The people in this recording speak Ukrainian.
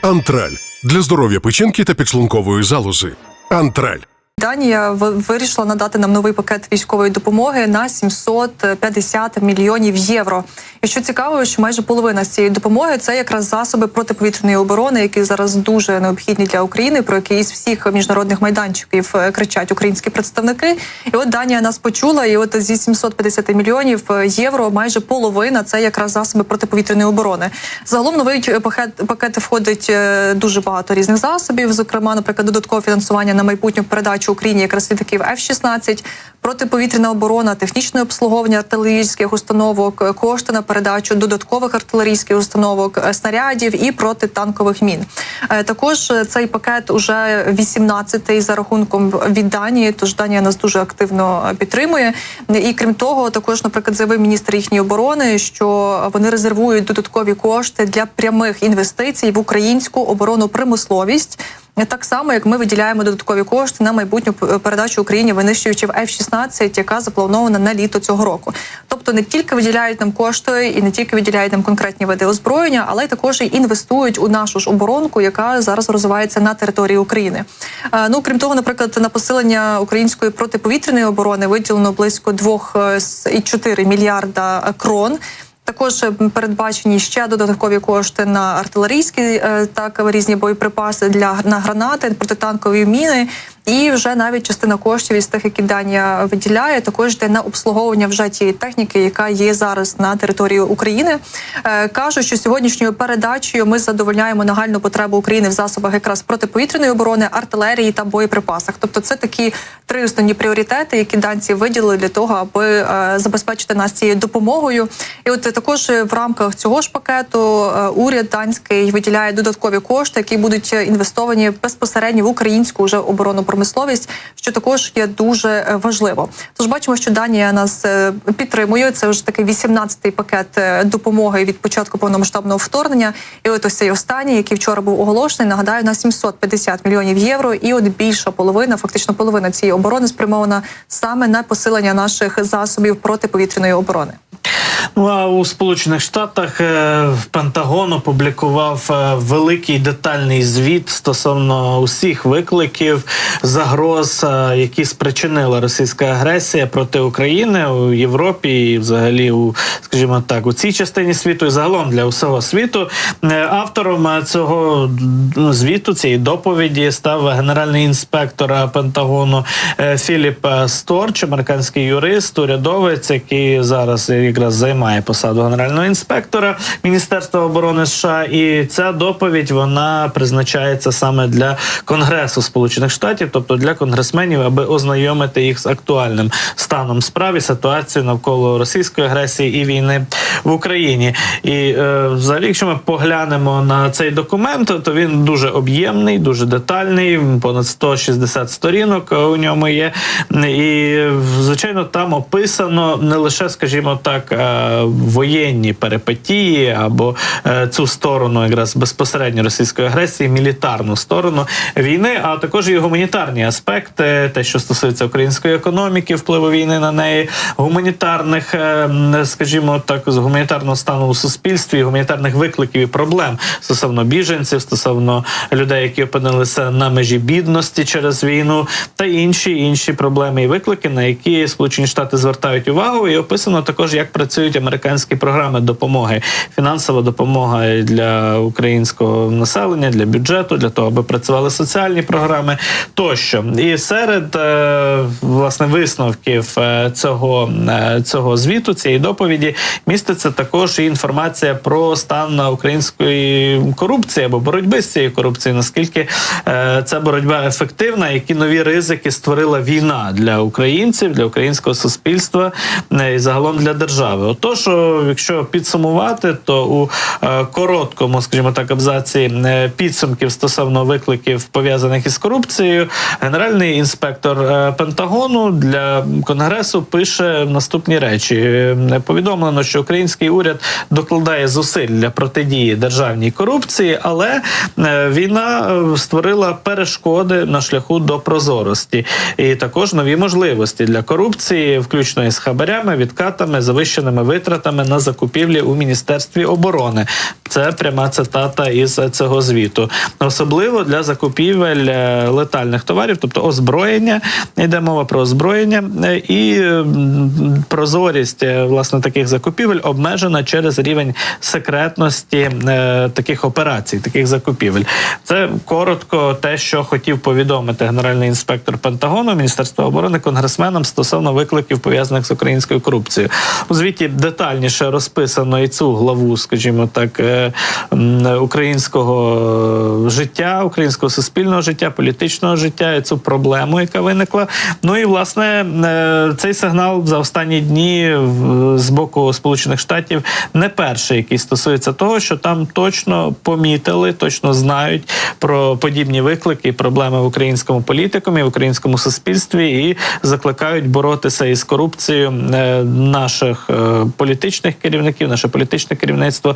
Антраль – для здоров'я печінки та підшлункової залози. Антраль. Данія вирішила надати нам новий пакет військової допомоги на 750 мільйонів євро. І що цікаво, що майже половина з цієї допомоги – це якраз засоби протиповітряної оборони, які зараз дуже необхідні для України, про які із всіх міжнародних майданчиків кричать українські представники. І от Данія нас почула, і от зі 750 мільйонів євро майже половина – це якраз засоби протиповітряної оборони. Загалом новий пакет входить дуже багато різних засобів, зокрема, наприклад, додаткове фінансування на майбутню передачу Україні якраз літаків F-16, протиповітряна оборона, технічне обслуговування артилерійських установок, кошти на передачу додаткових артилерійських установок, снарядів і протитанкових мін. Також цей пакет уже 18-й за рахунком від Данії, тож Данія нас дуже активно підтримує. І крім того, також, наприклад, заявив міністр їхньої оборони, що вони резервують додаткові кошти для прямих інвестицій в українську оборонну промисловість. Так само, як ми виділяємо додаткові кошти на майбутню передачу Україні винищувачів F-16, яка запланована на літо цього року. Тобто не тільки виділяють нам кошти і не тільки виділяють нам конкретні види озброєння, але й також і інвестують у нашу ж оборонку, яка зараз розвивається на території України. Крім того, наприклад, на посилення української протиповітряної оборони виділено близько 2,4 мільярда крон. Також передбачені ще додаткові кошти на артилерійські різні боєприпаси на гранати, протитанкові міни. І вже навіть частина коштів із тих, які Данія виділяє, також йде на обслуговування вже тієї техніки, яка є зараз на території України. Кажуть, що сьогоднішньою передачею ми задовольняємо нагальну потребу України в засобах якраз протиповітряної оборони, артилерії та боєприпасах. Тобто це такі три основні пріоритети, які данці виділили для того, аби забезпечити нас цією допомогою. І от також в рамках цього ж пакету уряд данський виділяє додаткові кошти, які будуть інвестовані безпосередньо в українську вже оборонну промисловість, що також є дуже важливо. Тож бачимо, що Данія нас підтримує. Це вже такий 18-й пакет допомоги від початку повномасштабного вторгнення. І от ось цей останній, який вчора був оголошений, нагадаю, на 750 мільйонів євро. І от більша половина, фактично половина цієї оборони спрямована саме на посилення наших засобів протиповітряної оборони. А у Сполучених Штатах Пентагон опублікував великий детальний звіт стосовно усіх викликів, загроз, які спричинила російська агресія проти України у Європі і взагалі скажімо так, у цій частині світу і загалом для усього світу. Автором цього звіту, цієї доповіді став генеральний інспектор Пентагону Філіп Сторч, американський юрист, урядовець, який зараз якраз займає посаду генерального інспектора Міністерства оборони США. І ця доповідь, вона призначається саме для Конгресу Сполучених Штатів, тобто для конгресменів, аби ознайомити їх з актуальним станом справ і ситуацією навколо російської агресії і війни в Україні. І взагалі, якщо ми поглянемо на цей документ, то він дуже об'ємний, дуже детальний, понад 160 сторінок у ньому є. І, звичайно, там описано не лише, скажімо так, воєнні перипетії або цю сторону якраз безпосередньо російської агресії, мілітарну сторону війни, а також і гуманітарні аспекти, те, що стосується української економіки, впливу війни на неї, гуманітарних, скажімо так, з гуманітарного стану у суспільстві, гуманітарних викликів і проблем стосовно біженців, стосовно людей, які опинилися на межі бідності через війну, та інші проблеми і виклики, на які Сполучені Штати звертають увагу. І описано також, як працюють американські програми допомоги, фінансова допомога для українського населення, для бюджету, для того, аби працювали соціальні програми тощо. І серед, власне, висновків цього звіту, цієї доповіді, міститься також і інформація про стан української корупції або боротьби з цією корупцією, наскільки ця боротьба ефективна, які нові ризики створила війна для українців, для українського суспільства і загалом для держави. Отож, якщо підсумувати, то у короткому, скажімо так, абзаці підсумків стосовно викликів, пов'язаних із корупцією, генеральний інспектор Пентагону для Конгресу пише наступні речі. Повідомлено, що український уряд докладає зусиль для протидії державній корупції, але війна створила перешкоди на шляху до прозорості і також нові можливості для корупції, включно із хабарями, відкатами, завищеними витратами на закупівлі у Міністерстві оборони. Це пряма цитата із цього звіту. Особливо для закупівель летальних товарів, тобто озброєння, йде мова про озброєння, і прозорість, власне, таких закупівель обмежена через рівень секретності таких операцій, таких закупівель. Це коротко те, що хотів повідомити генеральний інспектор Пентагону, Міністерства оборони конгресменам стосовно викликів, пов'язаних з українською корупцією. У звіті детальніше розписано і цю главу, скажімо так, українського життя, українського суспільного життя, політичного життя, і цю проблему, яка виникла. Ну і, власне, цей сигнал за останні дні з боку Сполучених Штатів не перший, який стосується того, що там точно помітили, точно знають про подібні виклики і проблеми в українському політикумі, в українському суспільстві і закликають боротися із корупцією наших політичних керівників, наше політичне керівництво.